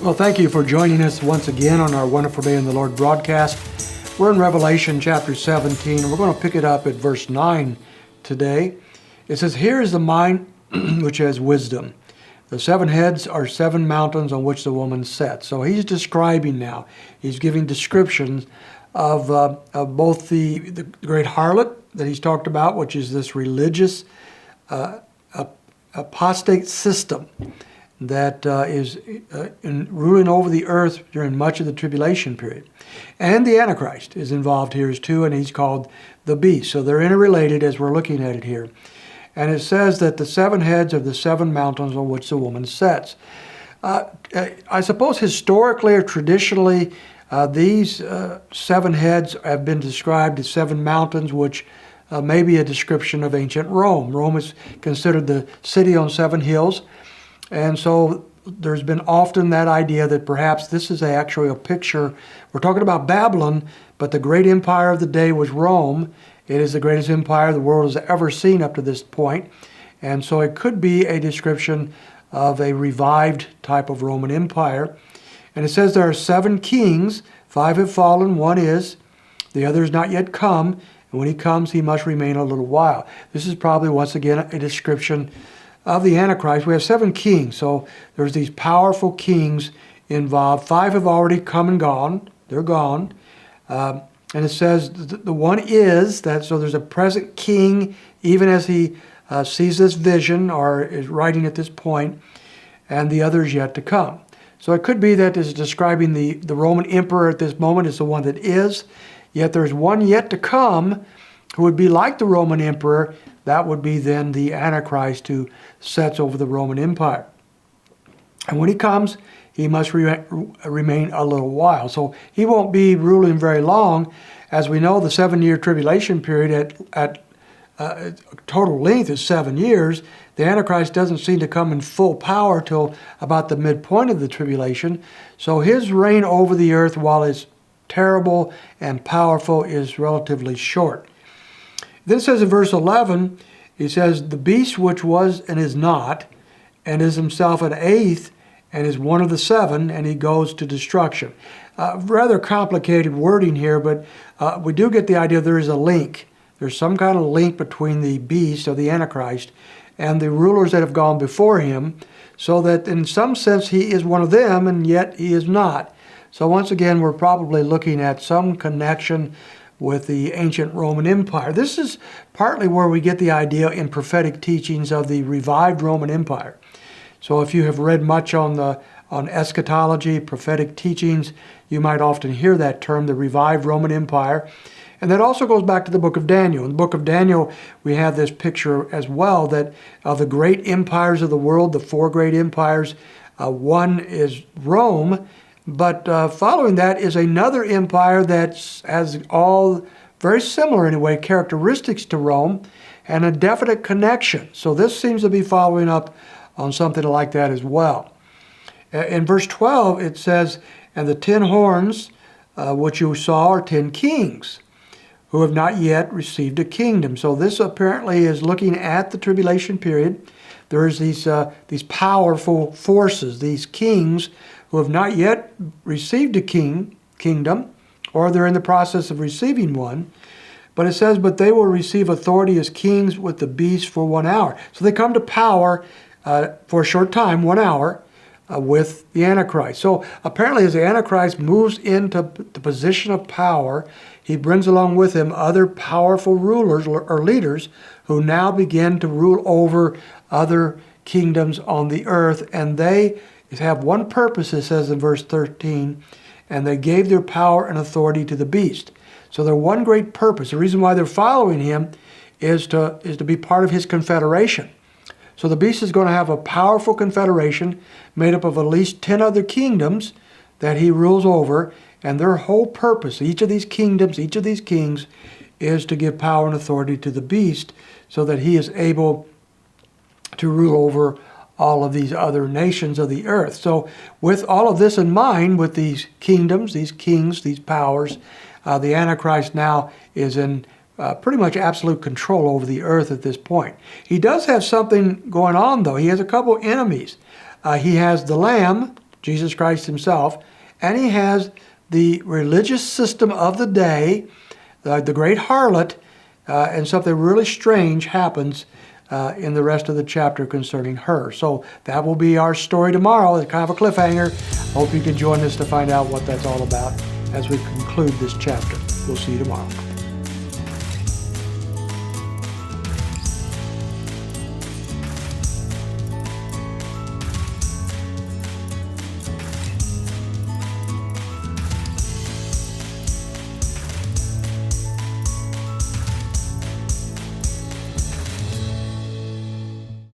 Well, thank you for joining us once again on our Wonderful Day in the Lord broadcast. We're in Revelation chapter 17, and we're going to pick it up at verse 9 today. It says, "Here is the mind which has wisdom. The seven heads are seven mountains on which the woman sat." So he's describing now. He's giving descriptions of both the great harlot that he's talked about, which is this religious apostate system that is ruling over the earth during much of the tribulation period. And the Antichrist is involved here too, and he's called the beast. So they're interrelated as we're looking at it here. And it says that the seven heads are the seven mountains on which the woman sits. I suppose historically or traditionally, these seven heads have been described as seven mountains, which may be a description of ancient Rome. Rome is considered the city on seven hills. And so there's been often that idea that perhaps this is actually a picture. We're talking about Babylon, but the great empire of the day was Rome. It is the greatest empire the world has ever seen up to this point. And so it could be a description of a revived type of Roman Empire. And it says there are seven kings. 5 have fallen, one is. The other is not yet come. And when he comes, he must remain a little while. This is probably, once again, a description of the Antichrist. We have seven kings. So there's these powerful kings involved. 5 have already come and gone. They're gone. And it says the one is that, so there's a present king, even as he sees this vision or is writing at this point, and the other is yet to come. So it could be that this is describing the Roman emperor at this moment is the one that is, yet there's one yet to come who would be like the Roman emperor. That would be then the Antichrist who sets over the Roman Empire. And when he comes, he must remain a little while. So he won't be ruling very long. As we know, the 7-year tribulation period at total length is 7 years. The Antichrist doesn't seem to come in full power till about the midpoint of the tribulation. So his reign over the earth, while it's terrible and powerful, is relatively short. Then it says in verse 11, he says, "The beast which was and is not, and is himself an eighth, and is one of the seven, and he goes to destruction." Rather complicated wording here, but we do get the idea there is a link. There's some kind of link between the beast, or the Antichrist, and the rulers that have gone before him, so that in some sense he is one of them, and yet he is not. So once again, we're probably looking at some connection with the ancient Roman Empire. This is partly where we get the idea in prophetic teachings of the revived Roman Empire. So if you have read much on eschatology, prophetic teachings, you might often hear that term, the revived Roman Empire. And that also goes back to the book of Daniel. In the book of Daniel, we have this picture as well that of the great empires of the world, the 4 great empires. One is Rome, but following that is another empire that has all very similar in a way characteristics to Rome and a definite connection. So this seems to be following up on something like that as well. In verse 12 it says, "And the 10 horns which you saw are 10 kings who have not yet received a kingdom." So this apparently is looking at the tribulation period. There's these powerful forces, these kings who have not yet received a kingdom, or they're in the process of receiving one. But it says, "But they will receive authority as kings with the beast for 1 hour." So they come to power for a short time, 1 hour, with the Antichrist. So apparently as the Antichrist moves into the position of power, he brings along with him other powerful rulers or leaders who now begin to rule over other kingdoms on the earth. And they have one purpose, it says in verse 13, "And they gave their power and authority to the beast." So their one great purpose, the reason why they're following him, is to be part of his confederation. So the beast is going to have a powerful confederation made up of at least 10 other kingdoms that he rules over, and their whole purpose, each of these kingdoms, each of these kings, is to give power and authority to the beast so that he is able to rule over all of these other nations of the earth. So with all of this in mind, with these kingdoms, these kings, these powers, the Antichrist now is in pretty much absolute control over the earth at this point. He does have something going on, though. He has a couple enemies. He has the Lamb, Jesus Christ himself, and he has the religious system of the day, the great harlot, and something really strange happens in the rest of the chapter concerning her. So that will be our story tomorrow. It's kind of a cliffhanger. Hope you can join us to find out what that's all about as we conclude this chapter. We'll see you tomorrow.